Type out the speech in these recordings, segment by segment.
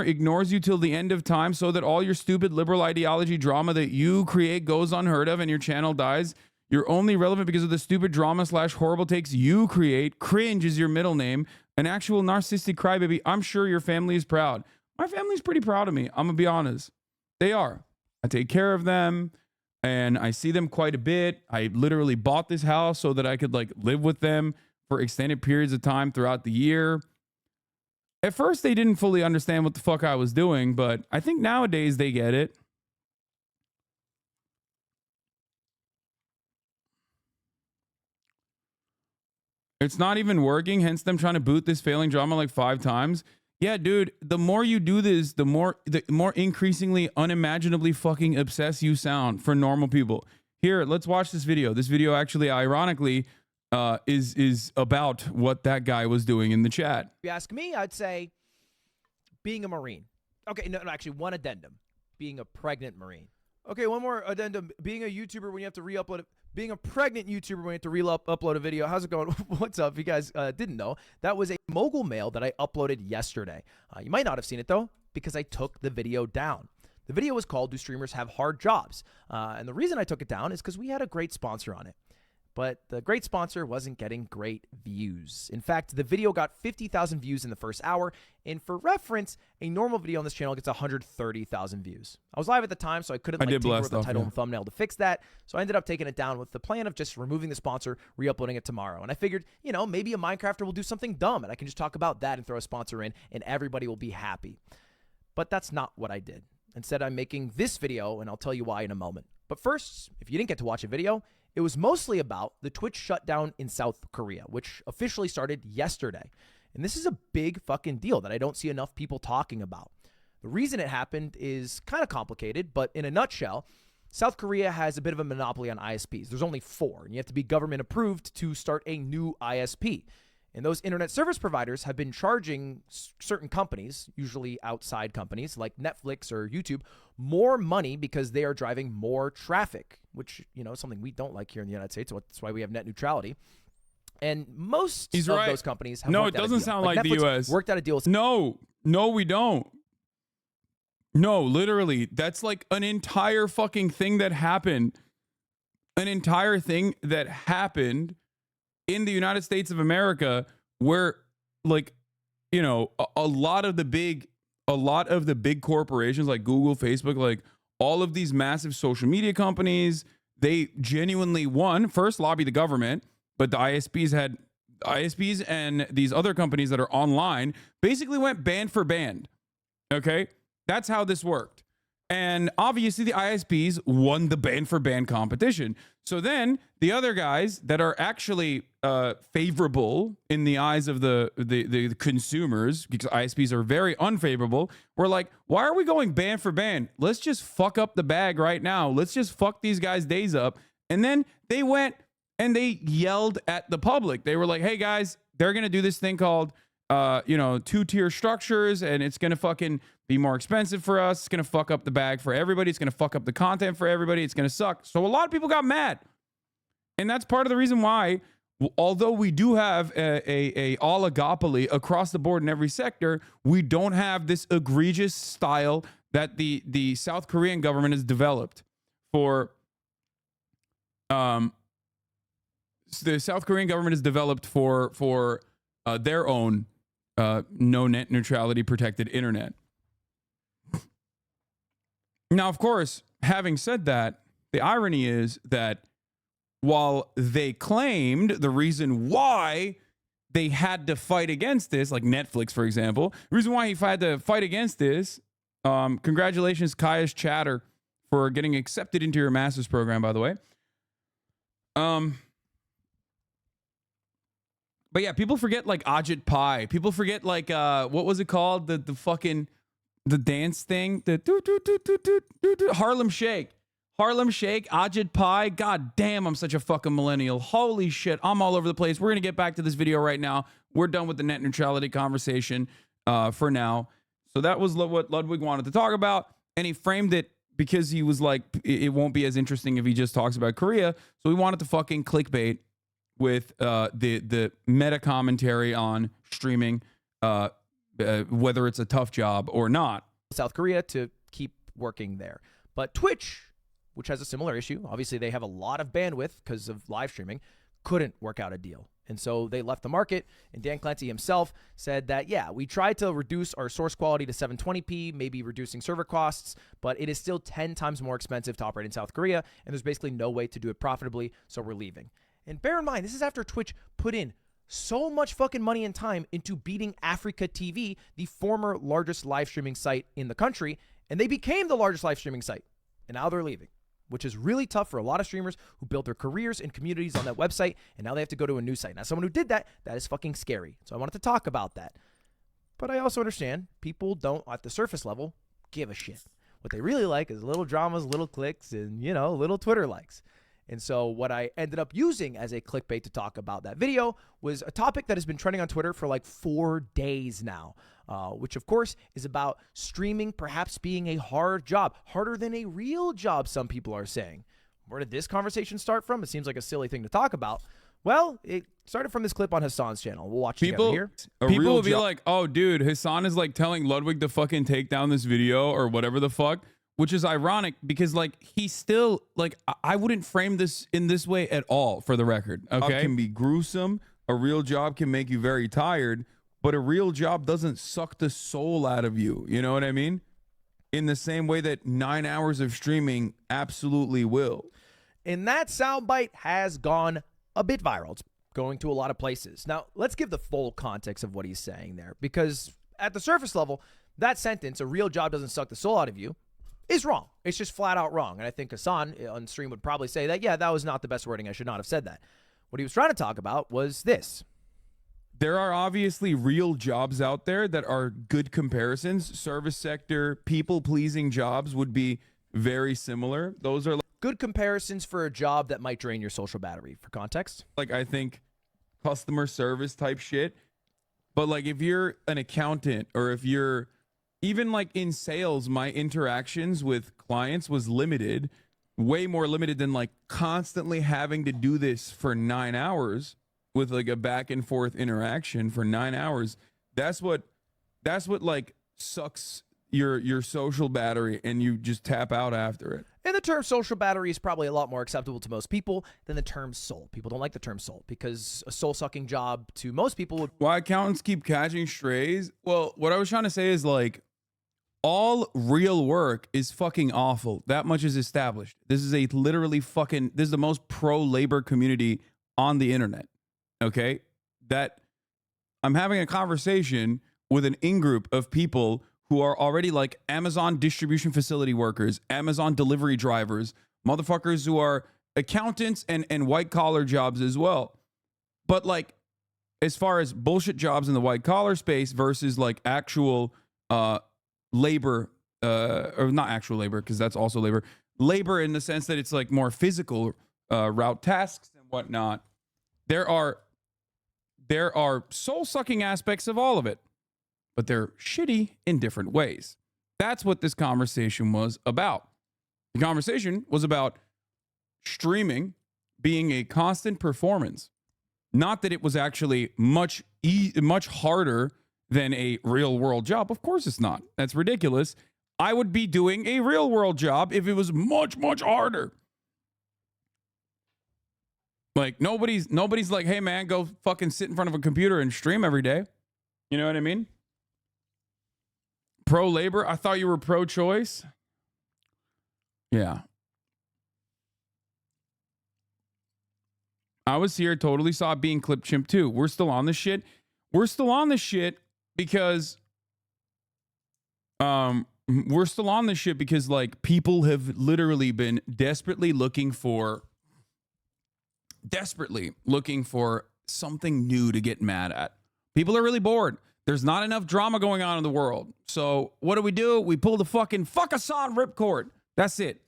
ignores you till the end of time so that all your stupid liberal ideology drama that you create goes unheard of and your channel dies. You're only relevant because of the stupid drama / horrible takes you create. Cringe is your middle name. An actual narcissistic crybaby. I'm sure your family is proud. My family's pretty proud of me. I'm going to be honest. They are. I take care of them and I see them quite a bit. I literally bought this house so that I could like live with them for extended periods of time throughout the year. At first, they didn't fully understand what the fuck I was doing, but I think nowadays they get it. It's not even working, hence them trying to boot this failing drama like 5 times. Yeah, dude, the more you do this, the more increasingly unimaginably fucking obsessed you sound for normal people. Here, let's watch this video. This video actually, ironically, is about what that guy was doing in the chat. If you ask me, I'd say being a Marine. Okay, no, actually, one addendum. Being a pregnant Marine. Okay, one more addendum. Being a YouTuber when you have to re-upload it. Being a pregnant YouTuber when you have to re-upload a video. How's it going? What's up? If you guys didn't know, that was a Mogul mail that I uploaded yesterday. You might not have seen it, though, because I took the video down. The video was called, Do Streamers Have Hard Jobs? And the reason I took it down is because we had a great sponsor on it. But the great sponsor wasn't getting great views. In fact, the video got 50,000 views in the first hour. And for reference, a normal video on this channel gets 130,000 views. I was live at the time, so I couldn't tinker with the title and thumbnail to fix that. So I ended up taking it down with the plan of just removing the sponsor, re-uploading it tomorrow. And I figured, you know, maybe a Minecrafter will do something dumb and I can just talk about that and throw a sponsor in and everybody will be happy. But that's not what I did. Instead, I'm making this video and I'll tell you why in a moment. But first, if you didn't get to watch a video, it was mostly about the Twitch shutdown in South Korea, which officially started yesterday. And this is a big fucking deal that I don't see enough people talking about. The reason it happened is kind of complicated, but in a nutshell, South Korea has a bit of a monopoly on ISPs. There's only 4, and you have to be government approved to start a new ISP. And those internet service providers have been charging certain companies, usually outside companies like Netflix or YouTube, more money because they are driving more traffic, which, you know, is something we don't like here in the United States. That's why we have net neutrality. And most of those companies have it doesn't sound like the U.S. worked out a deal with... No, we don't. No, literally, that's like an entire fucking thing that happened. An entire thing that happened in the United States of America, where, like, you know, a lot of the big corporations like Google, Facebook, like all of these massive social media companies, they genuinely first lobby the government, but the ISPs and these other companies that are online basically went band for band. Okay, that's how this worked. And obviously the ISPs won the band for band competition. So then the other guys that are actually favorable in the eyes of the consumers, because ISPs are very unfavorable, were like, why are we going band for band? Let's just fuck up the bag right now. Let's just fuck these guys' days up. And then they went and they yelled at the public. They were like, hey guys, they're going to do this thing called, 2-tier structures, and it's going to fucking be more expensive for us. It's going to fuck up the bag for everybody. It's going to fuck up the content for everybody. It's going to suck. So a lot of people got mad. And that's part of the reason why, although we do have a oligopoly across the board in every sector, we don't have this egregious style that the South Korean government has developed for their own no net neutrality protected internet. Now, of course, having said that, the irony is that while they claimed the reason why they had to fight against this, like Netflix, for example, the reason why he had to fight against this, congratulations, Kaya's Chatter, for getting accepted into your master's program, by the way. But yeah, people forget like Ajit Pai. People forget like what was it called? The dance thing, the Harlem Shake. Harlem Shake, Ajit Pai. God damn, I'm such a fucking millennial. Holy shit, I'm all over the place. We're gonna get back to this video right now. We're done with the net neutrality conversation for now. So that was what Ludwig wanted to talk about, and he framed it because he was like, it won't be as interesting if he just talks about Korea. So we wanted to fucking clickbait with the meta commentary on streaming whether it's a tough job or not. South Korea to keep working there. But Twitch, which has a similar issue, obviously they have a lot of bandwidth because of live streaming, couldn't work out a deal. And so they left the market, and Dan Clancy himself said that, yeah, we tried to reduce our source quality to 720p, maybe reducing server costs, but it is still 10 times more expensive to operate in South Korea, and there's basically no way to do it profitably, so we're leaving. And bear in mind, this is after Twitch put in so much fucking money and time into beating Africa TV, the former largest live streaming site in the country, and they became the largest live streaming site, and now they're leaving, which is really tough for a lot of streamers who built their careers and communities on that website, and now they have to go to a new site. Now, someone who did that is fucking scary. So I wanted to talk about that. But I also understand people don't, at the surface level, give a shit. What they really like is little dramas, little clicks, and, you know, little Twitter likes. And so what I ended up using as a clickbait to talk about that video was a topic that has been trending on Twitter for like 4 days now, which of course is about streaming perhaps being a hard job, harder than a real job, some people are saying. Where did this conversation start from? It seems like a silly thing to talk about. Well, it started from this clip on Hasan's channel. We'll watch it here. People will be like, oh, dude, Hasan is like telling Ludwig to fucking take down this video or whatever the fuck. Which is ironic because, like, he's still, like, I wouldn't frame this in this way at all, for the record, okay? It can be gruesome. A real job can make you very tired, but a real job doesn't suck the soul out of you. You know what I mean? In the same way that 9 hours of streaming absolutely will. And that soundbite has gone a bit viral. It's going to a lot of places. Now, let's give the full context of what he's saying there, because at the surface level, that sentence, a real job doesn't suck the soul out of you, is wrong. It's just flat out wrong. And I think Hasan on stream would probably say that, yeah, that was not the best wording. I should not have said that. What he was trying to talk about was this. There are obviously real jobs out there that are good comparisons. Service sector, people-pleasing jobs would be very similar. Those are good comparisons for a job that might drain your social battery. For context, like, I think customer service type shit. But like, if you're an accountant, or if you're even like in sales, my interactions with clients was limited, way more limited than like constantly having to do this for 9 hours with like a back and forth interaction for 9 hours. That's what like sucks your social battery, and you just tap out after it. And the term social battery is probably a lot more acceptable to most people than the term soul. People don't like the term soul because a soul-sucking job to most people would... Why accountants keep catching strays? Well, what I was trying to say is, like, all real work is fucking awful. That much is established. This is this is the most pro-labor community on the internet. Okay? That I'm having a conversation with an in-group of people who are already like Amazon distribution facility workers, Amazon delivery drivers, motherfuckers who are accountants and white collar jobs as well. But like, as far as bullshit jobs in the white collar space versus like actual labor, or not actual labor, because that's also labor in the sense that it's like more physical route tasks and whatnot. There are soul-sucking aspects of all of it, but they're shitty in different ways. That's what this conversation was about. The conversation was about streaming being a constant performance. Not that it was actually much harder than a real world job. Of course it's not. That's ridiculous. I would be doing a real world job if it was much, much harder. Like, nobody's like, hey man, go fucking sit in front of a computer and stream every day. You know what I mean? Pro-labor? I thought you were pro-choice. Yeah. I was here, totally saw it being clip chimp too. We're still on this shit. We're still on this shit because like people have literally been desperately looking for something new to get mad at. People are really bored. There's not enough drama going on in the world. So what do? We pull the fucking fuck Hasan ripcord. That's it.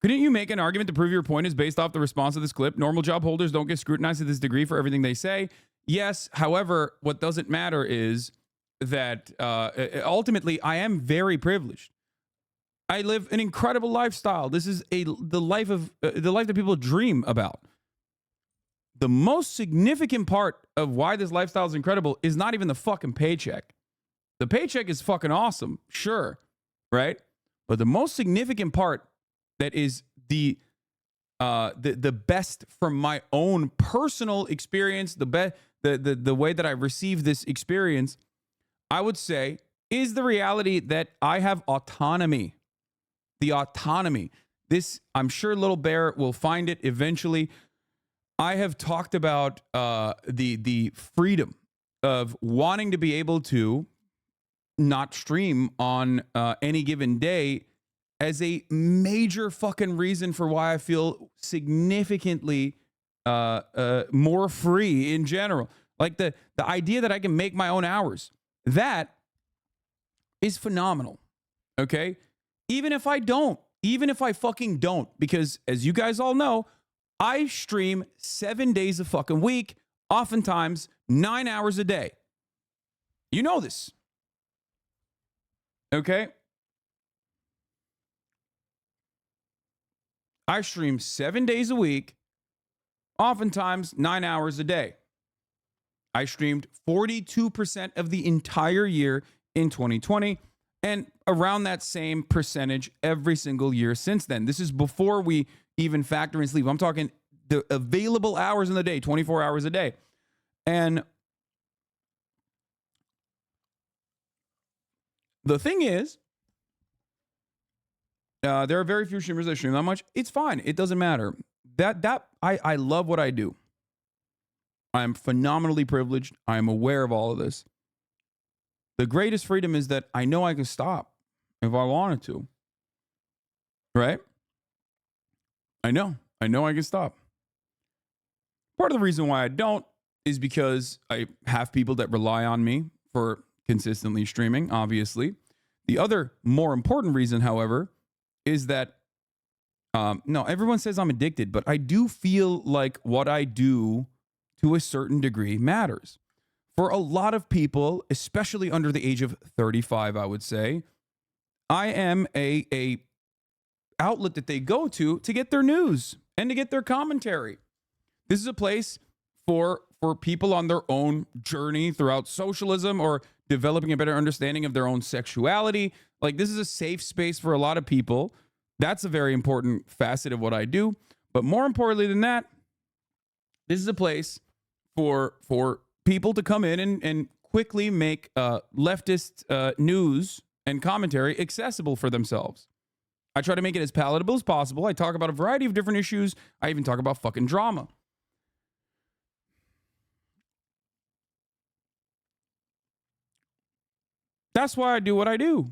Couldn't you make an argument to prove your point is based off the response to this clip? Normal job holders don't get scrutinized to this degree for everything they say. Yes. However, what doesn't matter is that ultimately I am very privileged. I live an incredible lifestyle. This is the life that people dream about. the most significant part of why this lifestyle is incredible is not even the fucking paycheck. The paycheck is fucking awesome, sure, right? But the most significant part that is the best from my own personal experience, the way that I received this experience, I would say, is the reality that I have autonomy. The autonomy. This, I'm sure Little Bear will find it eventually. I have talked about the freedom of wanting to be able to not stream on any given day as a major fucking reason for why I feel significantly more free in general. Like the idea that I can make my own hours, that is phenomenal. Okay? Even if I fucking don't, because as you guys all know, I stream 7 days a fucking week, oftentimes 9 hours a day. You know this. Okay? I stream 7 days a week, oftentimes 9 hours a day. I streamed 42% of the entire year in 2020 and around that same percentage every single year since then. This is before we even factor in sleep. I'm talking the available hours in the day, 24 hours a day. And the thing is, there are very few streamers that stream that much. It's fine. It doesn't matter. I love what I do. I'm phenomenally privileged. I am aware of all of this. The greatest freedom is that I know I can stop if I wanted to. Right? I know I can stop. Part of the reason why I don't is because I have people that rely on me for consistently streaming, obviously. The other more important reason, however, is that no, everyone says I'm addicted, but I do feel like what I do to a certain degree matters. For a lot of people, especially under the age of 35, I would say, I am a outlet that they go to get their news and to get their commentary. This is a place for people on their own journey throughout socialism or developing a better understanding of their own sexuality. Like, this is a safe space for a lot of people. That's a very important facet of what I do. But more importantly than that, this is a place for people to come in and quickly make leftist news and commentary accessible for themselves. I try to make it as palatable as possible. I talk about a variety of different issues. I even talk about fucking drama. That's why I do what I do.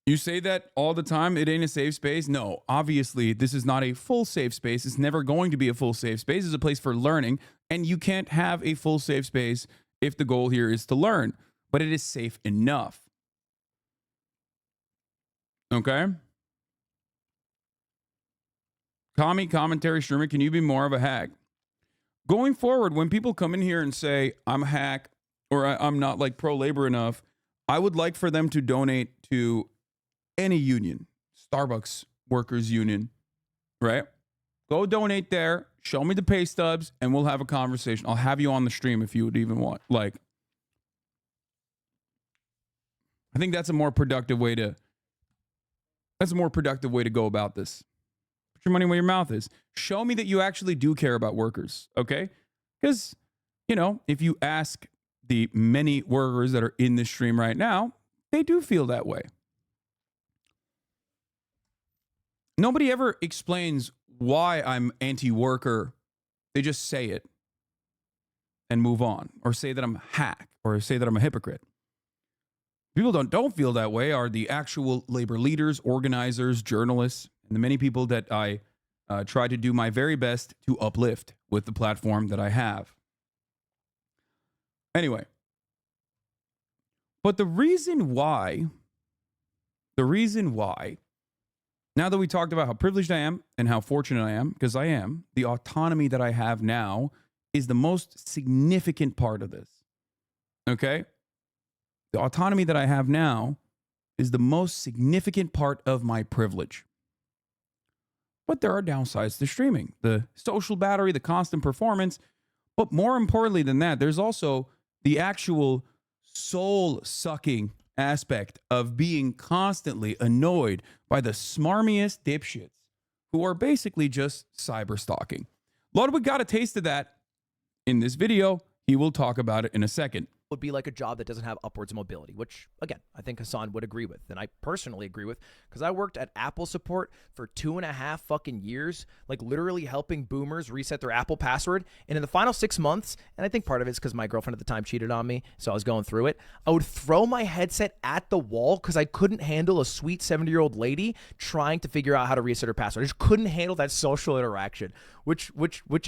You say that all the time, it ain't a safe space. No, obviously, this is not a full safe space. It's never going to be a full safe space. It's a place for learning, and you can't have a full safe space if the goal here is to learn, but it is safe enough. Okay? Commentary streamer, can you be more of a hack? Going forward, when people come in here and say, I'm a hack, or I'm not like pro-labor enough, I would like for them to donate to any union, Starbucks workers union, right? Go donate there, show me the pay stubs, and we'll have a conversation. I'll have you on the stream if you would even want. Like, I think that's a more productive way to go about this. Put your money where your mouth is. Show me that you actually do care about workers, okay? Because, you know, if you ask the many workers that are in this stream right now, they do feel that way. Nobody ever explains why I'm anti-worker. They just say it and move on, or say that I'm a hack, or say that I'm a hypocrite. People don't feel that way are the actual labor leaders, organizers, journalists, and the many people that I try to do my very best to uplift with the platform that I have. Anyway, but the reason why, now that we talked about how privileged I am and how fortunate I am, because I am, the autonomy that I have now is the most significant part of this. Okay? The autonomy that I have now is the most significant part of my privilege. But there are downsides to streaming. The social battery, the constant performance. But more importantly than that, there's also the actual soul-sucking aspect of being constantly annoyed by the smarmiest dipshits who are basically just cyber stalking. Ludwig got a taste of that in this video. He will talk about it in a second. Would be like a job that doesn't have upwards mobility, which again, I think Hasan would agree with. And I personally agree with, because I worked at Apple support for 2.5 fucking years, like literally helping boomers reset their Apple password. And in the final 6 months, and I think part of it's because my girlfriend at the time cheated on me, so I was going through it, I would throw my headset at the wall because I couldn't handle a sweet 70-year-old lady trying to figure out how to reset her password. I just couldn't handle that social interaction, which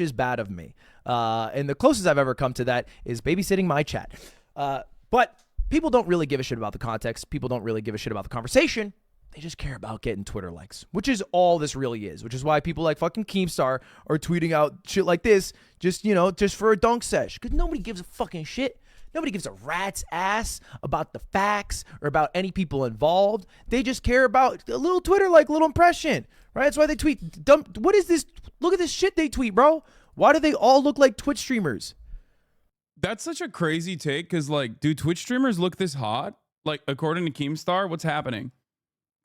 is bad of me. And the closest I've ever come to that is babysitting my chat. But people don't really give a shit about the context. People don't really give a shit about the conversation. They just care about getting Twitter likes, which is all this really is, which is why people like fucking Keemstar are tweeting out shit like this just, you know, just for a dunk sesh, because nobody gives a fucking shit. Nobody gives a rat's ass about the facts or about any people involved. They just care about a little Twitter like, little impression, right? That's why they tweet. What is this? Look at this shit they tweet, bro. Why do they all look like Twitch streamers? That's such a crazy take, because, like, do Twitch streamers look this hot? Like, according to Keemstar, what's happening?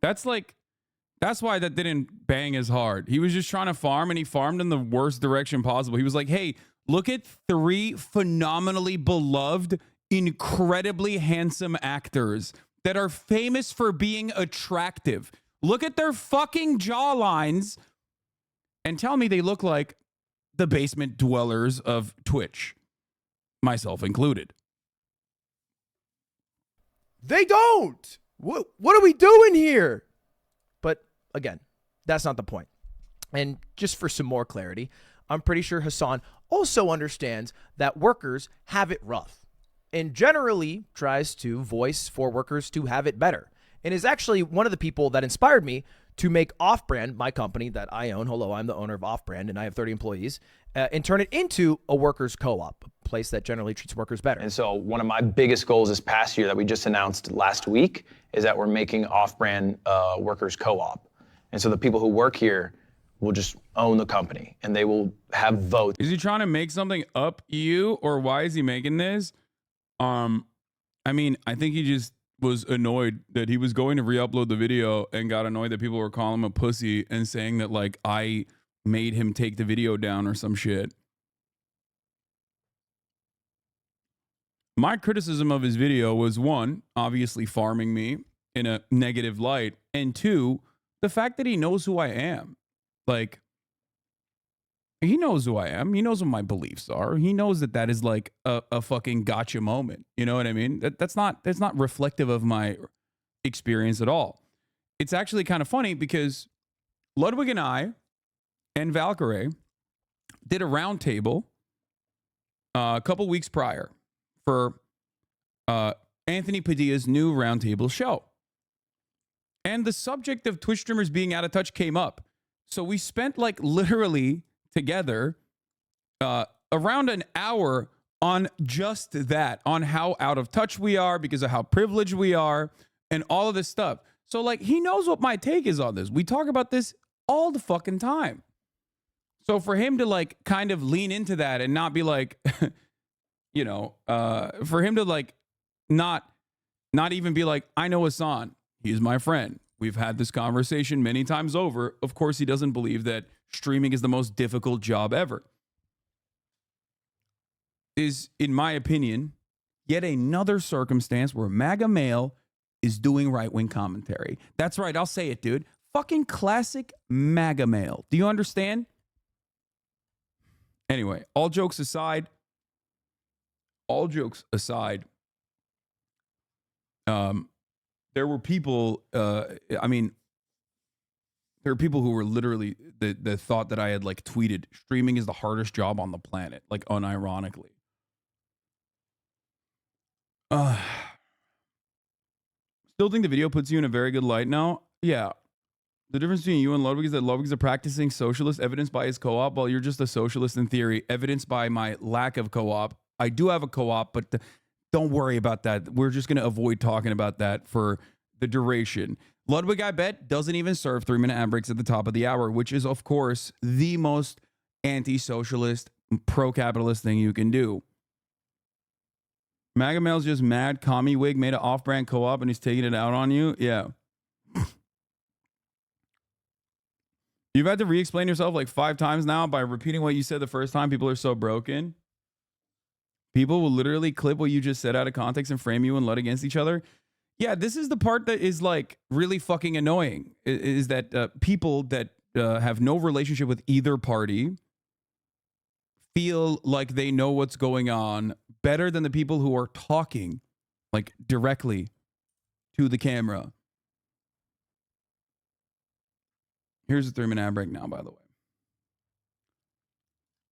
That's why that didn't bang as hard. He was just trying to farm, and he farmed in the worst direction possible. He was like, hey, look at 3 phenomenally beloved, incredibly handsome actors that are famous for being attractive. Look at their fucking jawlines and tell me they look like the basement dwellers of Twitch. Myself included. They don't. What are we doing here? But again, that's not the point. And just for some more clarity, I'm pretty sure Hasan also understands that workers have it rough and generally tries to voice for workers to have it better, and is actually one of the people that inspired me to make Off-Brand, my company that I own. Hello, I'm the owner of Off-Brand, and I have 30 employees, and turn it into a workers' co-op, a place that generally treats workers better. And so one of my biggest goals this past year that we just announced last week is that we're making Off-Brand workers co-op. And so the people who work here will just own the company, and they will have votes. Is he trying to make something up you, or why is he making this? I mean, I think he just was annoyed that he was going to re-upload the video and got annoyed that people were calling him a pussy and saying that, like, I made him take the video down or some shit. My criticism of his video was, 1, obviously farming me in a negative light, and 2, the fact that he knows who I am. Like, he knows who I am. He knows what my beliefs are. He knows that that is like a fucking gotcha moment. You know what I mean? That's not reflective of my experience at all. It's actually kind of funny because Ludwig and I and Valkyrie did a roundtable a couple weeks prior for Anthony Padilla's new roundtable show. And the subject of Twitch streamers being out of touch came up. So we spent like literally together around an hour on just that, on how out of touch we are because of how privileged we are and all of this stuff. So like, he knows what my take is on this. We talk about this all the fucking time. So for him to like kind of lean into that and not be like, you know, for him to like not even be like, I know Hasan, he's my friend. We've had this conversation many times over. Of course, he doesn't believe that streaming is the most difficult job ever. Is, in my opinion, yet another circumstance where MAGA male is doing right-wing commentary. That's right, I'll say it, dude. Fucking classic MAGA male. Do you understand? Anyway, all jokes aside, there were people, I mean, there are people who were literally, that thought that I had like tweeted, streaming is the hardest job on the planet, like unironically. Still think the video puts you in a very good light now? Yeah. The difference between you and Ludwig is that Ludwig is a practicing socialist, evidenced by his co-op, while you're just a socialist in theory, evidenced by my lack of co-op. I do have a co-op, but don't worry about that. We're just going to avoid talking about that for the duration. Ludwig, I bet, doesn't even serve 3-minute ad breaks at the top of the hour, which is, of course, the most anti-socialist, pro-capitalist thing you can do. MAGA Mail's just mad. Commie Wig made an off-brand co-op and he's taking it out on you. Yeah. You've had to re-explain yourself like 5 times now by repeating what you said the first time. People are so broken. People will literally clip what you just said out of context and frame you and let against each other. Yeah, this is the part that is like really fucking annoying, is that people that have no relationship with either party feel like they know what's going on better than the people who are talking like directly to the camera. Here's a 3-minute ad break now, by the way.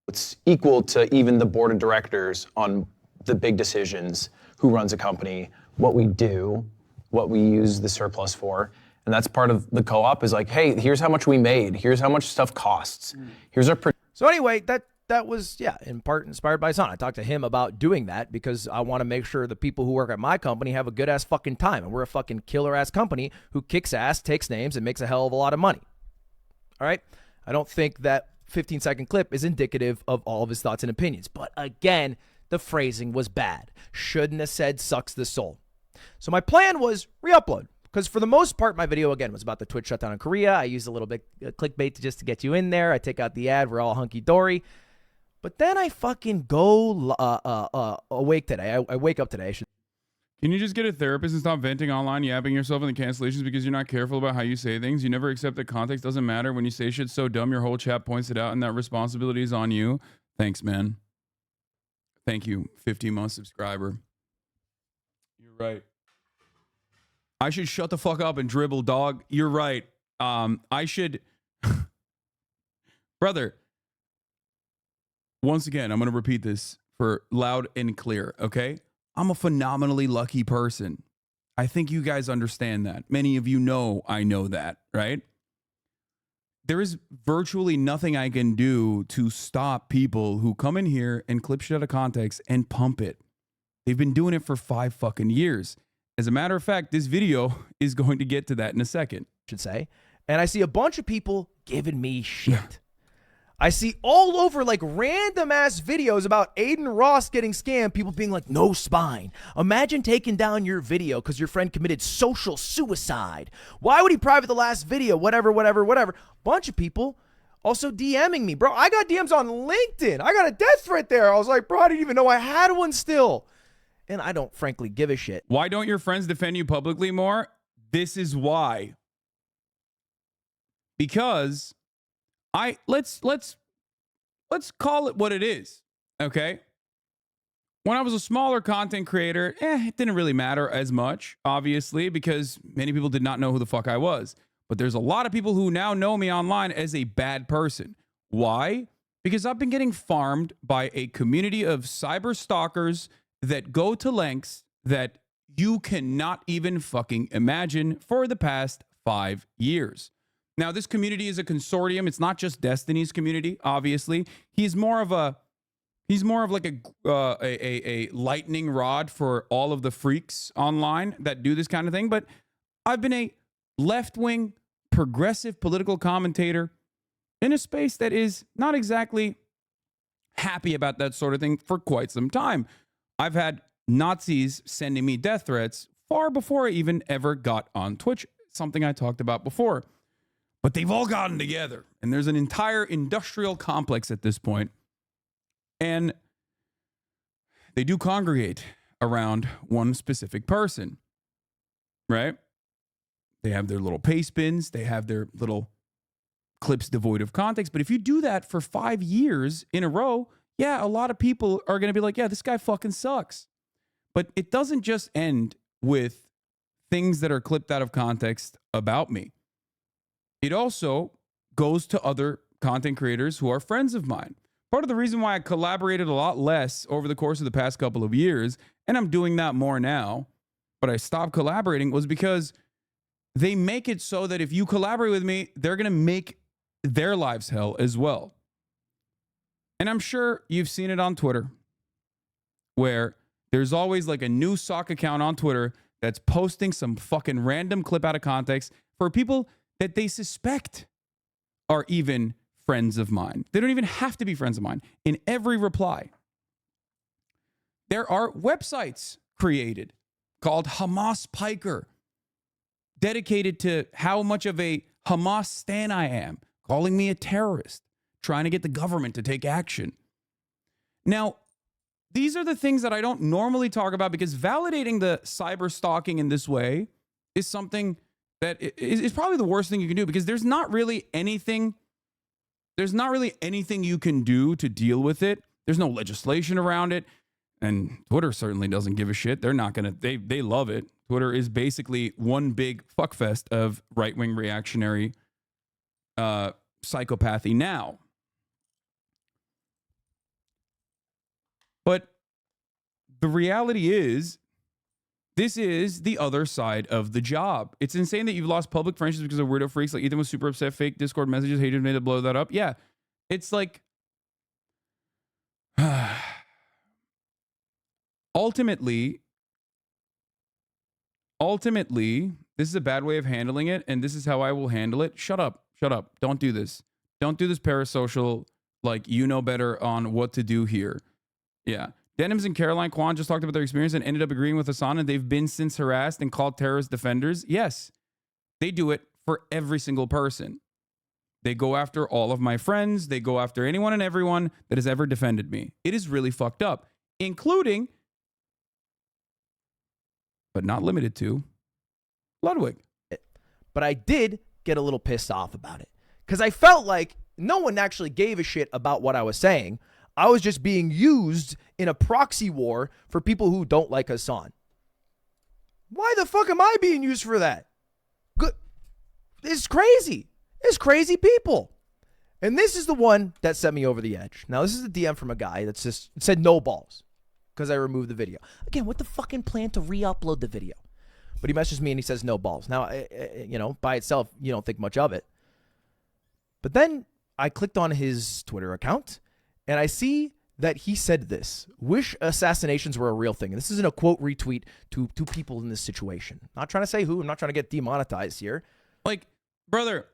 It's equal to even the board of directors on the big decisions, who runs a company, what we do, what we use the surplus for. And that's part of the co-op is like, hey, here's how much we made. Here's how much stuff costs. Here's our... So anyway, that was, yeah, in part inspired by Hasan. I talked to him about doing that because I want to make sure the people who work at my company have a good ass fucking time. And we're a fucking killer ass company who kicks ass, takes names, and makes a hell of a lot of money. All right? I don't think that 15-second clip is indicative of all of his thoughts and opinions. But again, the phrasing was bad. Shouldn't have said sucks the soul. So my plan was re-upload. Because for the most part, my video, again, was about the Twitch shutdown in Korea. I used a little bit clickbait just to get you in there. I take out the ad. We're all hunky-dory. But then I fucking go awake today. I wake up today. Can you just get a therapist and stop venting online, yapping yourself in the cancellations because you're not careful about how you say things? You never accept that context doesn't matter. When you say shit so dumb, your whole chat points it out, and that responsibility is on you. Thanks, man. Thank you, 15-month subscriber. You're right. I should shut the fuck up and dribble, dog. You're right. I should... Brother, once again, I'm going to repeat this for loud and clear, okay? I'm a phenomenally lucky person. I think you guys understand that. Many of you know I know that, right? There is virtually nothing I can do to stop people who come in here and clip shit out of context and pump it. They've been doing it for 5 fucking years. As a matter of fact, this video is going to get to that in a second. Should say. And I see a bunch of people giving me shit. I see all over like random ass videos about Aiden Ross getting scammed, people being like, no spine. Imagine taking down your video because your friend committed social suicide. Why would he private the last video? Whatever. Bunch of people also DMing me. Bro, I got DMs on LinkedIn. I got a death threat there. I was like, bro, I didn't even know I had one still. And I don't frankly give a shit. Why don't your friends defend you publicly more? This is why. Because let's call it what it is, okay? When I was a smaller content creator, it didn't really matter as much, obviously, because many people did not know who the fuck I was. But there's a lot of people who now know me online as a bad person. Why? Because I've been getting farmed by a community of cyber stalkers that go to lengths that you cannot even fucking imagine for the past 5 years. Now, this community is a consortium. It's not just Destiny's community, obviously. He's more of like a lightning rod for all of the freaks online that do this kind of thing. But I've been a left-wing, progressive political commentator in a space that is not exactly happy about that sort of thing for quite some time. I've had Nazis sending me death threats far before I even ever got on Twitch, something I talked about before. But they've all gotten together, and there's an entire industrial complex at this point, and they do congregate around one specific person, right? They have their little paste bins, they have their little clips devoid of context, but if you do that for 5 years in a row, yeah, a lot of people are going to be like, yeah, this guy fucking sucks. But it doesn't just end with things that are clipped out of context about me. It also goes to other content creators who are friends of mine. Part of the reason why I collaborated a lot less over the course of the past couple of years, and I'm doing that more now, but I stopped collaborating, was because they make it so that if you collaborate with me, they're going to make their lives hell as well. And I'm sure you've seen it on Twitter, where there's always like a new sock account on Twitter that's posting some fucking random clip out of context for people that they suspect are even friends of mine. They don't even have to be friends of mine. In every reply, there are websites created called Hamas Piker, dedicated to how much of a Hamas stan I am, calling me a terrorist, trying to get the government to take action. Now, these are the things that I don't normally talk about because validating the cyber stalking in this way is something that is probably the worst thing you can do, because there's not really anything you can do to deal with it. There's no legislation around it. And Twitter certainly doesn't give a shit. They're not going to, they love it. Twitter is basically one big fuckfest of right-wing reactionary psychopathy now. But the reality is, this is the other side of the job. It's insane that you've lost public friendships because of weirdo freaks. Like Ethan was super upset, fake Discord messages, hated me to blow that up. Yeah, it's like, ultimately, this is a bad way of handling it, and this is how I will handle it. Shut up. Don't do this. Don't do this parasocial, like, you know better on what to do here. Yeah. Denims and Caroline Kwan just talked about their experience and ended up agreeing with Hasan, and they've been since harassed and called terrorist defenders. Yes, they do it for every single person. They go after all of my friends. They go after anyone and everyone that has ever defended me. It is really fucked up, including, but not limited to, Ludwig. But I did get a little pissed off about it because I felt like no one actually gave a shit about what I was saying. I was just being used in a proxy war for people who don't like Hasan. Why the fuck am I being used for that? Good. It's crazy. It's crazy people. And this is the one that sent me over the edge. Now, this is a DM from a guy that just said no balls because I removed the video. Again, what the fucking plan to re-upload the video? But he messaged me and he says no balls. Now, you know, by itself, you don't think much of it. But then I clicked on his Twitter account and I see that he said this: wish assassinations were a real thing. And this isn't a quote retweet to people in this situation. Not trying to say who. I'm not trying to get demonetized here. Like, brother,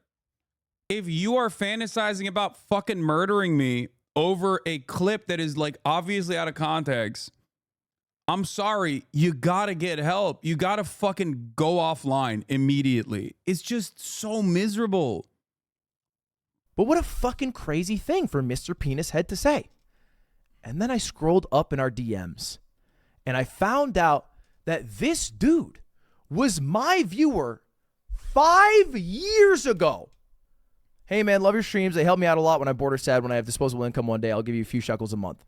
if you are fantasizing about fucking murdering me over a clip that is like obviously out of context, I'm sorry, you gotta get help. You gotta fucking go offline immediately. It's just so miserable. But what a fucking crazy thing for Mr. Penis Head to say. And then I scrolled up in our DMs and I found out that this dude was my viewer 5 years ago. Hey man, love your streams. They help me out a lot when I'm bored or sad. When I have disposable income one day, I'll give you a few shekels a month.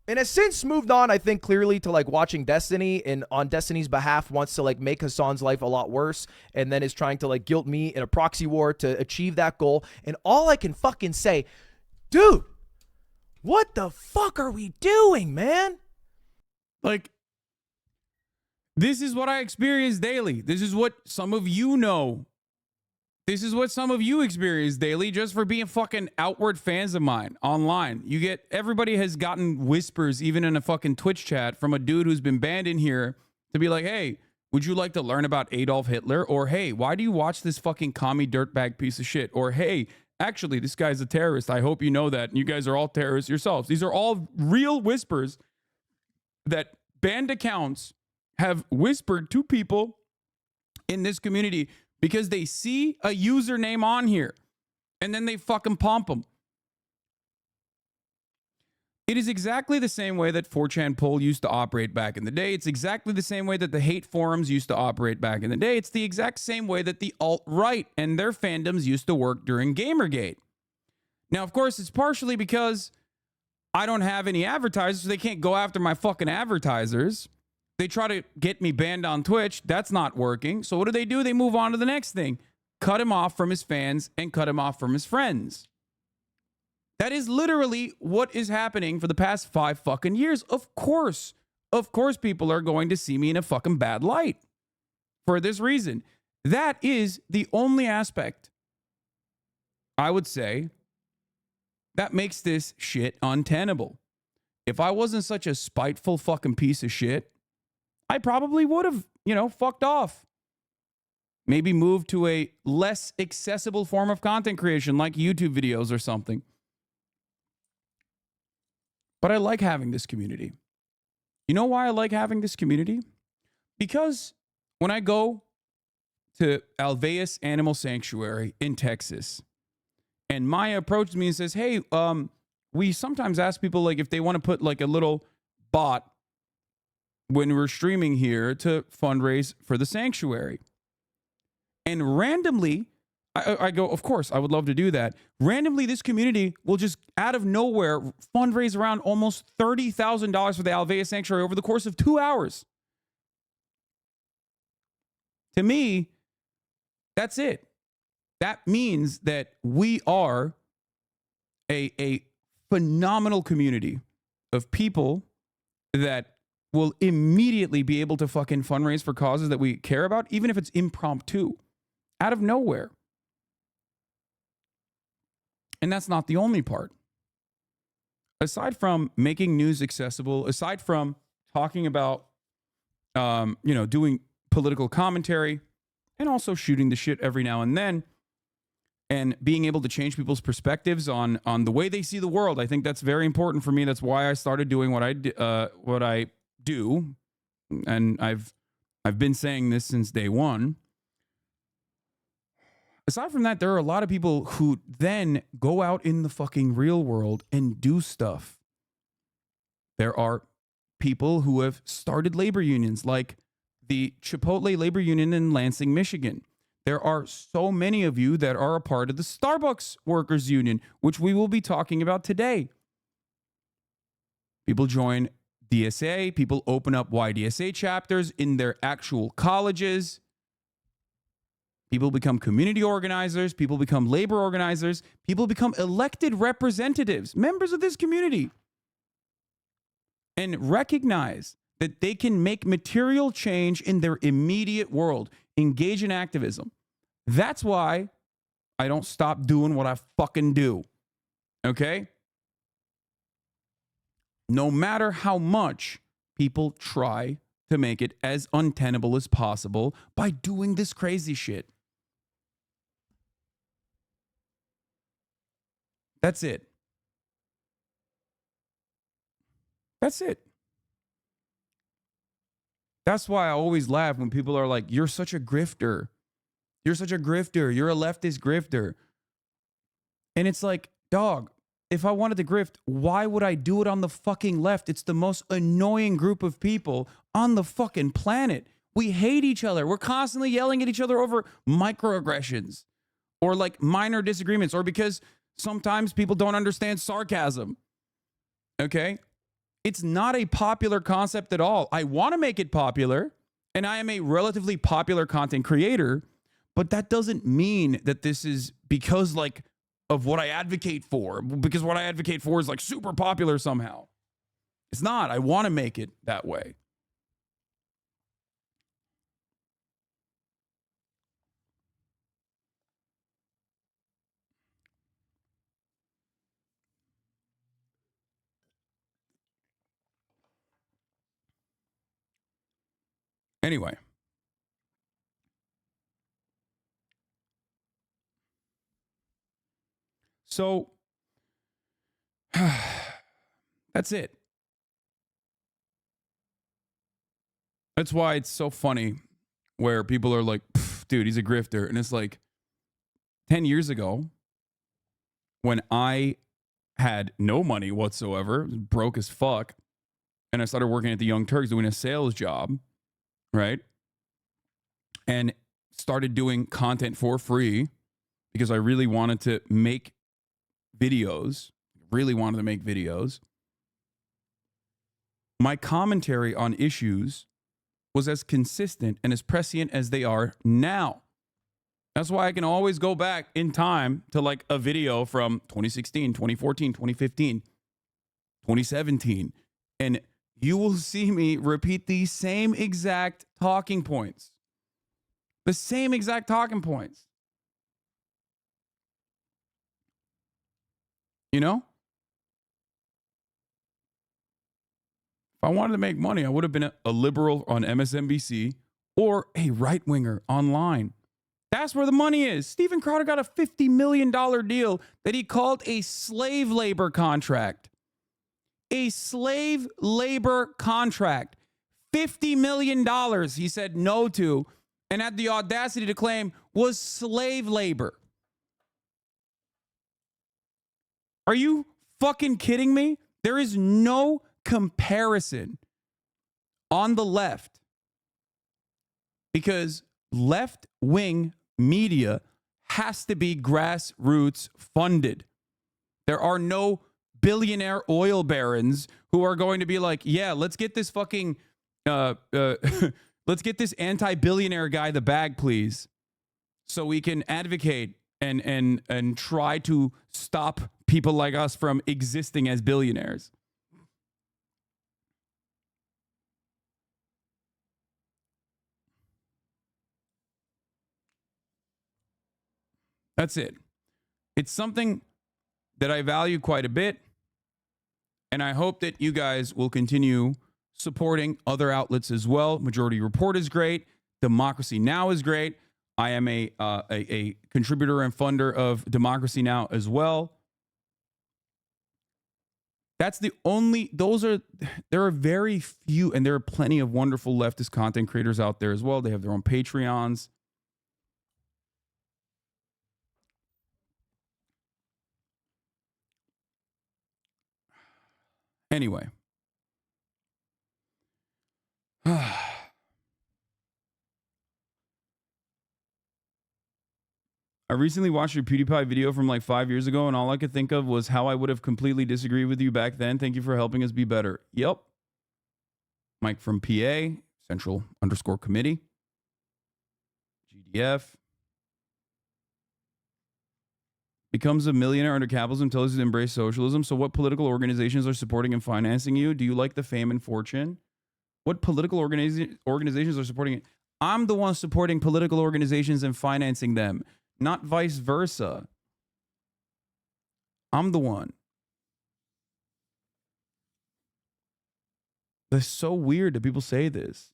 And has since moved on, I think, clearly to like watching Destiny, and on Destiny's behalf wants to like make Hasan's life a lot worse, and then is trying to like guilt me in a proxy war to achieve that goal. And all I can fucking say, dude, what the fuck are we doing, man? Like, this is what I experience daily. This is what some of you know. This is what some of you experience daily just for being fucking outward fans of mine online. You get, everybody has gotten whispers, even in a fucking Twitch chat, from a dude who's been banned in here to be like, hey, would you like to learn about Adolf Hitler? Or, hey, why do you watch this fucking commie dirtbag piece of shit? Or, hey, actually, this guy's a terrorist. I hope you know that. And you guys are all terrorists yourselves. These are all real whispers that banned accounts have whispered to people in this community because they see a username on here and then they fucking pump them. It is exactly the same way that 4chan poll used to operate back in the day. It's exactly the same way that the hate forums used to operate back in the day. It's the exact same way that the alt-right and their fandoms used to work during Gamergate. Now, of course, it's partially because I don't have any advertisers, so they can't go after my fucking advertisers. They try to get me banned on Twitch. That's not working. So what do? They move on to the next thing. Cut him off from his fans and cut him off from his friends. That is literally what is happening for the past 5 fucking years. Of course people are going to see me in a fucking bad light for this reason. That is the only aspect, I would say, that makes this shit untenable. If I wasn't such a spiteful fucking piece of shit, I probably would have, fucked off. Maybe moved to a less accessible form of content creation like YouTube videos or something. But I like having this community. You know why I like having this community? Because when I go to Alveus Animal Sanctuary in Texas, and Maya approaches me and says, hey, we sometimes ask people like if they want to put like a little bot when we're streaming here to fundraise for the sanctuary. And randomly, I go, of course, I would love to do that. Randomly, this community will just out of nowhere fundraise around almost $30,000 for the Alveus Sanctuary over the course of 2 hours. To me, that's it. That means that we are a phenomenal community of people that will immediately be able to fucking fundraise for causes that we care about, even if it's impromptu, out of nowhere. And that's not the only part. Aside from making news accessible, aside from talking about, doing political commentary and also shooting the shit every now and then and being able to change people's perspectives on the way they see the world, I think that's very important for me. That's why I started doing what I do. And I've been saying this since day one. Aside from that, there are a lot of people who then go out in the fucking real world and do stuff. There are people who have started labor unions, like the Chipotle labor union in Lansing, Michigan. There are so many of you that are a part of the Starbucks workers union, which we will be talking about today. People join DSA, people open up YDSA chapters in their actual colleges. People become community organizers. People become labor organizers. People become elected representatives, members of this community, and recognize that they can make material change in their immediate world, engage in activism. That's why I don't stop doing what I fucking do. Okay? No matter how much people try to make it as untenable as possible by doing this crazy shit. That's it. That's it. That's why I always laugh when people are like, you're such a grifter. You're such a grifter. You're a leftist grifter. And it's like, dog, if I wanted to grift, why would I do it on the fucking left? It's the most annoying group of people on the fucking planet. We hate each other. We're constantly yelling at each other over microaggressions or like minor disagreements or because sometimes people don't understand sarcasm. Okay? It's not a popular concept at all. I want to make it popular, and I am a relatively popular content creator, but that doesn't mean that this is because like of what I advocate for, because what I advocate for is like super popular somehow. It's not. I want to make it that way. Anyway. So that's it. That's why it's so funny where people are like, dude, he's a grifter. And it's like 10 years ago when I had no money whatsoever, broke as fuck, and I started working at the Young Turks doing a sales job, right? And started doing content for free because I really wanted to make videos, My commentary on issues was as consistent and as prescient as they are now. That's why I can always go back in time to like a video from 2016, 2014, 2015, 2017, and you will see me repeat the same exact talking points. The same exact talking points. You know? If I wanted to make money, I would have been a liberal on MSNBC or a right winger online. That's where the money is. Steven Crowder got a $50 million deal that he called a slave labor contract. A slave labor contract. $50 million he said no to and had the audacity to claim was slave labor. Are you fucking kidding me? There is no comparison on the left because left-wing media has to be grassroots funded. There are no billionaire oil barons who are going to be like, yeah, let's get this fucking, let's get this anti-billionaire guy the bag, please, so we can advocate and try to stop people like us from existing as billionaires. That's it. It's something that I value quite a bit, and I hope that you guys will continue supporting other outlets as well. Majority Report is great. Democracy Now! Is great. I am a contributor and funder of Democracy Now! As well. That's the only, there are very few, and there are plenty of wonderful leftist content creators out there as well. They have their own Patreons. Anyway. I recently watched your PewDiePie video from like 5 years ago, and all I could think of was how I would have completely disagreed with you back then. Thank you for helping us be better. Yep. Mike from PA, Central_Committee, GDF. Becomes a millionaire under capitalism, tells you to embrace socialism. So what political organizations are supporting and financing you? Do you like the fame and fortune? What political organizations are supporting it? I'm the one supporting political organizations and financing them, not vice versa. I'm the one. That's so weird that people say this.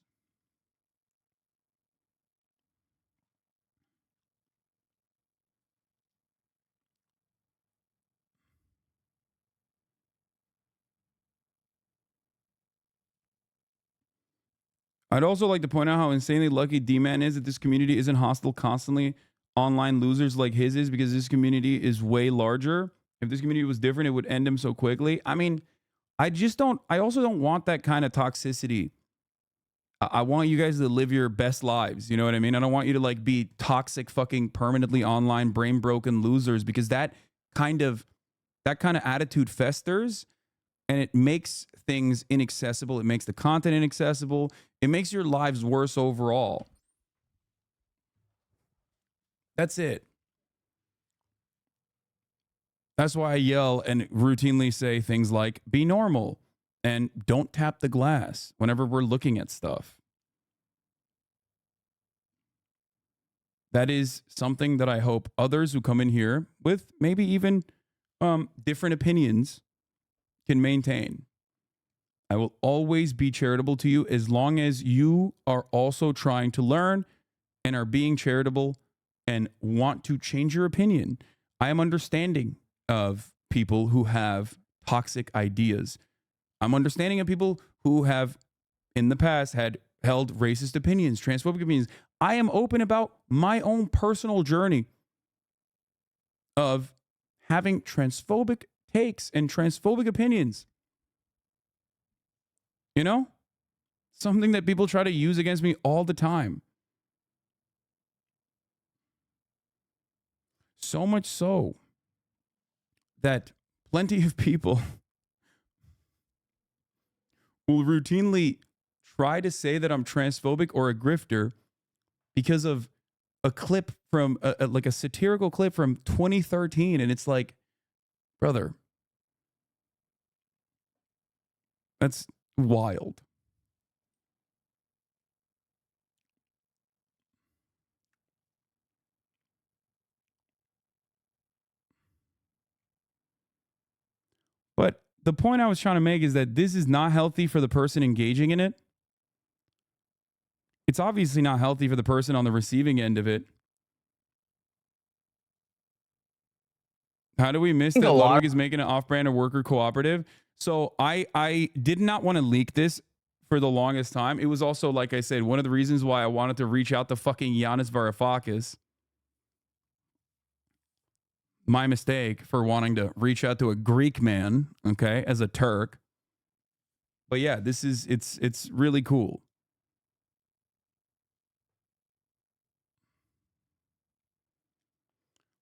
I'd also like to point out how insanely lucky D-Man is that this community isn't hostile constantly online losers like his is, because this community is way larger. If this community was different, it would end him so quickly. I mean, I also don't want that kind of toxicity. I want you guys to live your best lives. You know what I mean? I don't want you to like be toxic, fucking permanently online, brain broken losers, because that kind of attitude festers and it makes things inaccessible. It makes the content inaccessible. It makes your lives worse overall. That's it. That's why I yell and routinely say things like, be normal and don't tap the glass whenever we're looking at stuff. That is something that I hope others who come in here with maybe even different opinions can maintain. I will always be charitable to you as long as you are also trying to learn and are being charitable and want to change your opinion. I am understanding of people who have toxic ideas. I'm understanding of people who have in the past had held racist opinions, transphobic opinions. I am open about my own personal journey of having transphobic takes and transphobic opinions. You know? Something that people try to use against me all the time. So much so that plenty of people will routinely try to say that I'm transphobic or a grifter because of a clip from like a satirical clip from 2013. And it's like, brother, that's wild. But the point I was trying to make is that this is not healthy for the person engaging in it. It's obviously not healthy for the person on the receiving end of it. How do we miss that Ludwig is making an off-brand or worker cooperative? So I did not want to leak this for the longest time. It was also, like I said, one of the reasons why I wanted to reach out to fucking Yanis Varoufakis. My mistake for wanting to reach out to a Greek man, okay, as a Turk. But yeah, this is, it's really cool.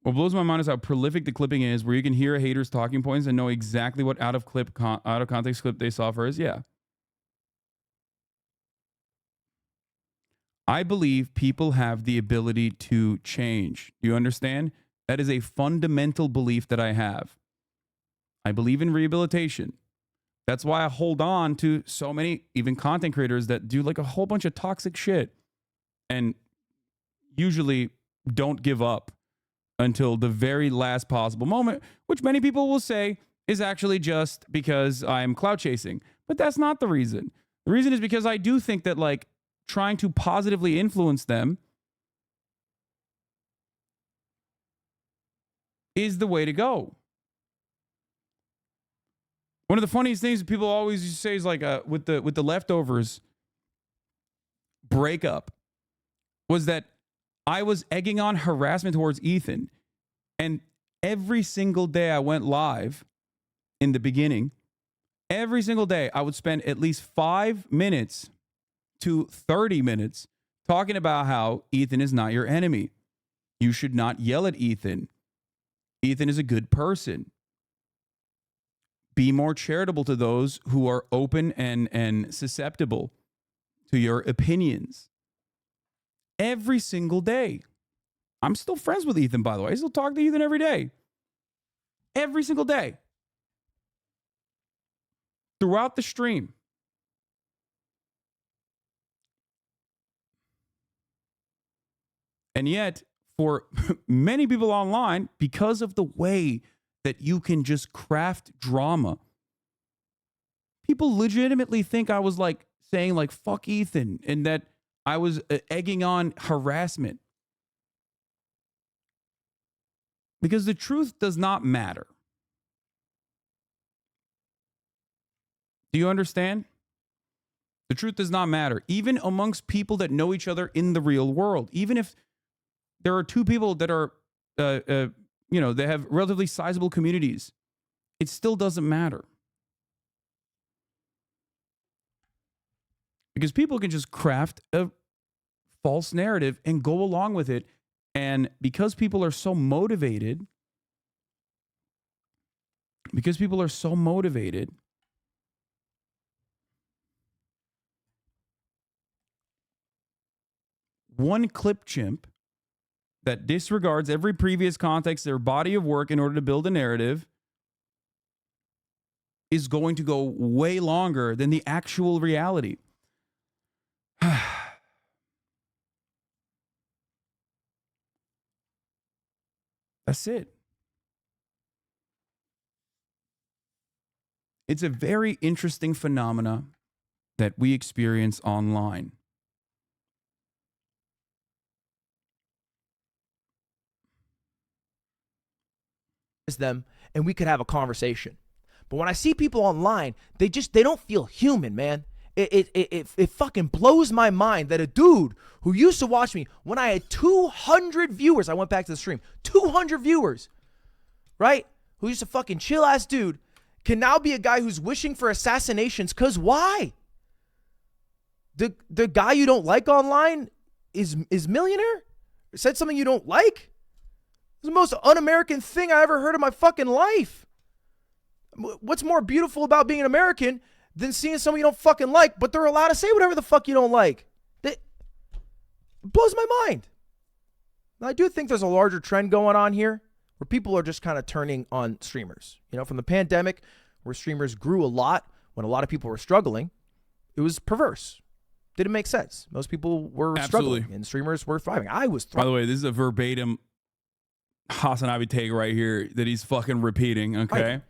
What blows my mind is how prolific the clipping is, where you can hear a hater's talking points and know exactly what out of context clip they saw first. Yeah. I believe people have the ability to change. Do you understand? That is a fundamental belief that I have. I believe in rehabilitation. That's why I hold on to so many, even content creators that do like a whole bunch of toxic shit and usually don't give up until the very last possible moment, which many people will say is actually just because I'm clout chasing. But that's not the reason. The reason is because I do think that like trying to positively influence them is the way to go. One of the funniest things that people always used to say is like with the leftovers breakup was that I was egging on harassment towards Ethan. And every single day I went live in the beginning, every single day I would spend at least 5 minutes to 30 minutes talking about how Ethan is not your enemy. You should not yell at Ethan. Ethan is a good person. Be more charitable to those who are open and susceptible to your opinions. Every single day. I'm still friends with Ethan, by the way. I still talk to Ethan every day. Every single day. Throughout the stream. And yet, for many people online, because of the way that you can just craft drama, people legitimately think I was like saying like, fuck Ethan, and that I was egging on harassment. Because the truth does not matter. Do you understand? The truth does not matter. Even amongst people that know each other in the real world. Even if there are two people that are, they have relatively sizable communities, it still doesn't matter. Because people can just craft a false narrative and go along with it. And because people are so motivated, one clip chimp that disregards every previous context, their body of work in order to build a narrative is going to go way longer than the actual reality. That's it. It's a very interesting phenomena that we experience online. Them and we could have a conversation. But when I see people online, they don't feel human, man. It fucking blows my mind that a dude who used to watch me when I had 200 viewers, I went back to the stream, 200 viewers, right? Who used to fucking chill ass dude can now be a guy who's wishing for assassinations. Cause why? The guy you don't like online is millionaire? Said something you don't like? It's the most un-American thing I ever heard in my fucking life. What's more beautiful about being an American than seeing someone you don't fucking like, but they're allowed to say whatever the fuck you don't like? It blows my mind. Now, I do think there's a larger trend going on here where people are just kind of turning on streamers. You know, from the pandemic, where streamers grew a lot when a lot of people were struggling, it was perverse. Didn't make sense. Most people were struggling and streamers were thriving. I was thriving. By the way, this is a verbatim HasanAbi take right here that he's fucking repeating, okay?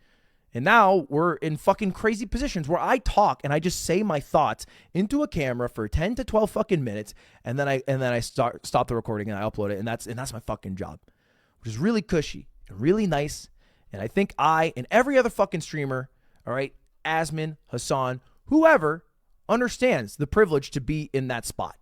And now we're in fucking crazy positions where I talk and I just say my thoughts into a camera for 10 to 12 fucking minutes, and then I stop the recording and I upload it, and that's my fucking job, which is really cushy and really nice. And I think I and every other fucking streamer, all right, Asmin, Hasan, whoever, understands the privilege to be in that spot.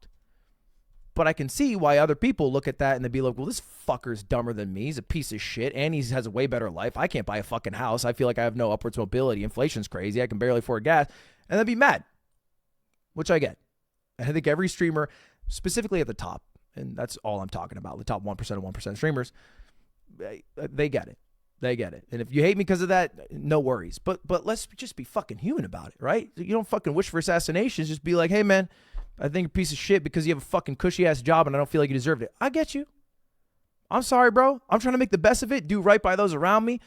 But I can see why other people look at that and they'd be like, well, this fucker's dumber than me. He's a piece of shit, and he has a way better life. I can't buy a fucking house. I feel like I have no upwards mobility. Inflation's crazy. I can barely afford gas. And they'd be mad, which I get. I think every streamer, specifically at the top, and that's all I'm talking about, the top 1% of 1% streamers, they get it. They get it. And if you hate me because of that, no worries. But let's just be fucking human about it, right? You don't fucking wish for assassinations. Just be like, hey, man, I think you're a piece of shit because you have a fucking cushy-ass job and I don't feel like you deserved it. I get you. I'm sorry, bro. I'm trying to make the best of it, do right by those around me,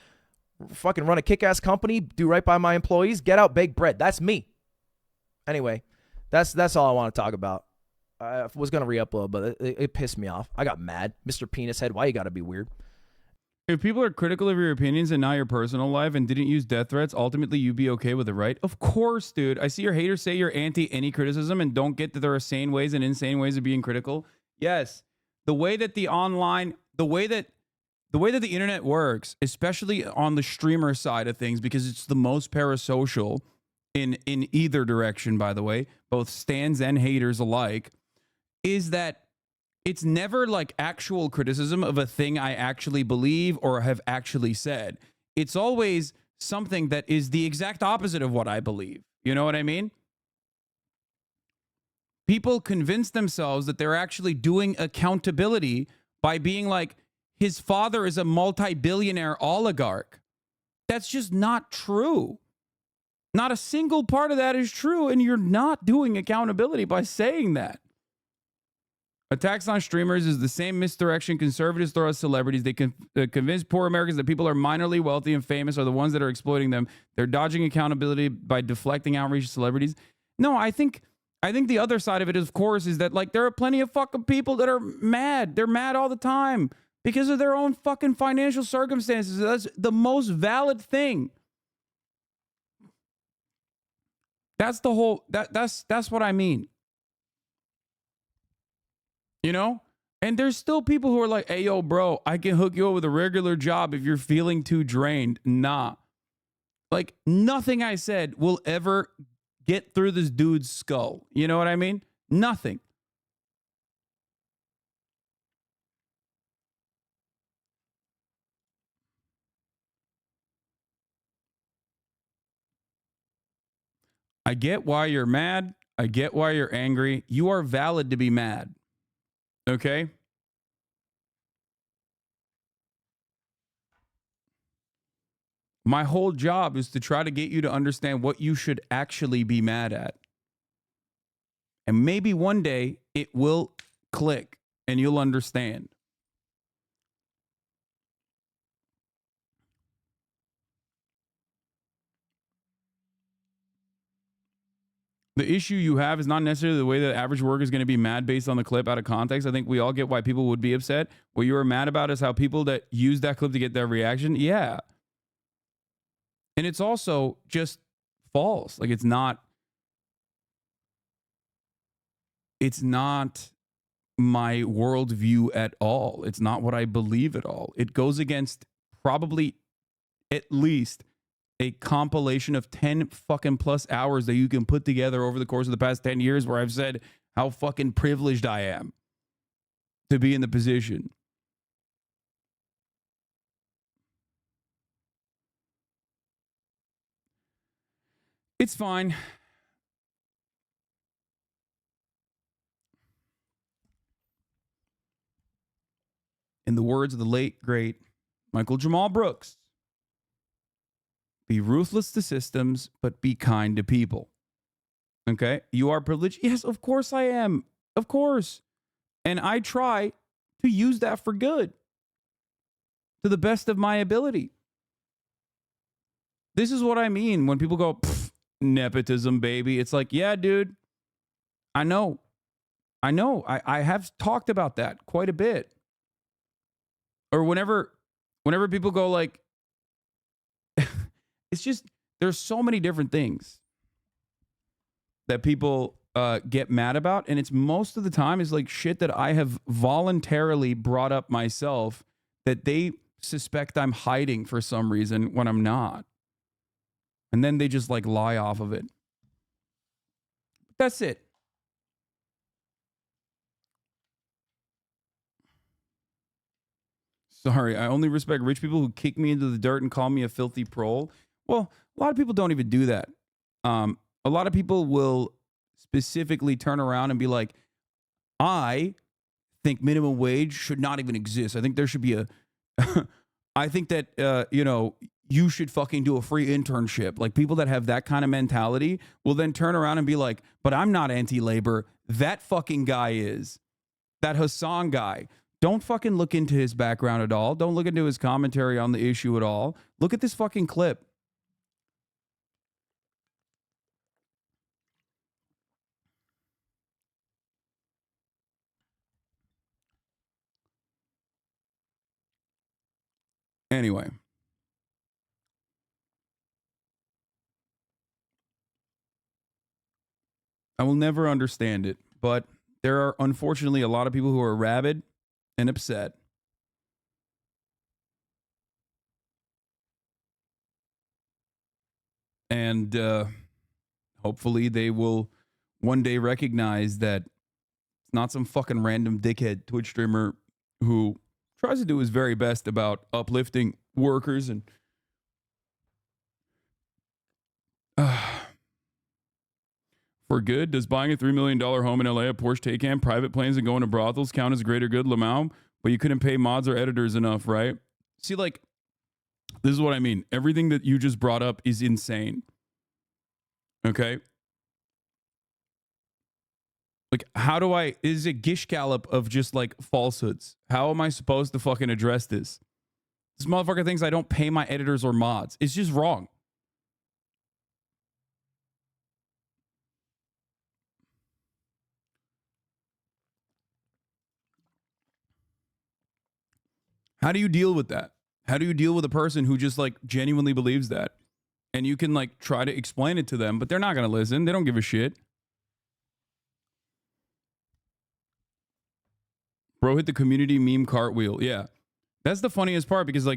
fucking run a kick-ass company, do right by my employees, get out, bake bread. That's me. Anyway, that's all I want to talk about. I was going to re-upload, but it pissed me off. I got mad. Mr. Penis Head, why you got to be weird? If people are critical of your opinions and not your personal life and didn't use death threats, ultimately you'd be okay with it, right? Of course, dude. I see your haters say you're anti any criticism and don't get that there are sane ways and insane ways of being critical. Yes. The way that the way that the internet works, especially on the streamer side of things, because it's the most parasocial in either direction, by the way, both stans and haters alike, is that it's never like actual criticism of a thing I actually believe or have actually said. It's always something that is the exact opposite of what I believe. You know what I mean? People convince themselves that they're actually doing accountability by being like, his father is a multi-billionaire oligarch. That's just not true. Not a single part of that is true, and you're not doing accountability by saying that. Attacks on streamers is the same misdirection conservatives throw at celebrities. They convince poor Americans that people are minorly wealthy and famous are the ones that are exploiting them. They're dodging accountability by deflecting outreach to celebrities. No, I think the other side of it, of course, is that like there are plenty of fucking people that are mad. They're mad all the time because of their own fucking financial circumstances. That's the most valid thing. That's the whole that's what I mean. You know? And there's still people who are like, hey, yo, bro, I can hook you up with a regular job if you're feeling too drained. Nah. Like, nothing I said will ever get through this dude's skull. You know what I mean? Nothing. I get why you're mad. I get why you're angry. You are valid to be mad. Okay? My whole job is to try to get you to understand what you should actually be mad at. And maybe one day it will click and you'll understand. The issue you have is not necessarily the way that average worker is going to be mad based on the clip out of context. I think we all get why people would be upset. What you are mad about is how people that use that clip to get their reaction. Yeah. And it's also just false. Like it's not my worldview at all. It's not what I believe at all. It goes against probably at least a compilation of 10 fucking plus hours that you can put together over the course of the past 10 years where I've said how fucking privileged I am to be in the position. It's fine. In the words of the late, great Michael Jamal Brooks, be ruthless to systems, but be kind to people. Okay? You are privileged? Yes, of course I am. Of course. And I try to use that for good to the best of my ability. This is what I mean when people go, nepotism, baby. It's like, yeah, dude, I know. I have talked about that quite a bit. Or whenever people go like, it's just, there's so many different things that people get mad about. And it's most of the time is like shit that I have voluntarily brought up myself that they suspect I'm hiding for some reason when I'm not. And then they just like lie off of it. That's it. Sorry, I only respect rich people who kick me into the dirt and call me a filthy prole. Well, a lot of people don't even do that. A lot of people will specifically turn around and be like, I think minimum wage should not even exist. I think there should be a, I think that, you should fucking do a free internship. Like people that have that kind of mentality will then turn around and be like, but I'm not anti-labor. That fucking guy is. That Hasan guy. Don't fucking look into his background at all. Don't look into his commentary on the issue at all. Look at this fucking clip. Anyway. I will never understand it, but there are unfortunately a lot of people who are rabid and upset. And hopefully they will one day recognize that it's not some fucking random dickhead Twitch streamer who tries to do his very best about uplifting workers and for good. Does buying a $3 million home in LA, a Porsche Taycan, private planes, and going to brothels count as greater good, Lamau? But you couldn't pay mods or editors enough, right? See, like, this is what I mean. Everything that you just brought up is insane. Okay? Like, how do I, is a gish gallop of just like falsehoods? How am I supposed to fucking address this? This motherfucker thinks I don't pay my editors or mods. It's just wrong. How do you deal with that? How do you deal with a person who just like genuinely believes that? And you can like try to explain it to them, but they're not going to listen. They don't give a shit. Bro hit the community meme cartwheel. Yeah. That's the funniest part because like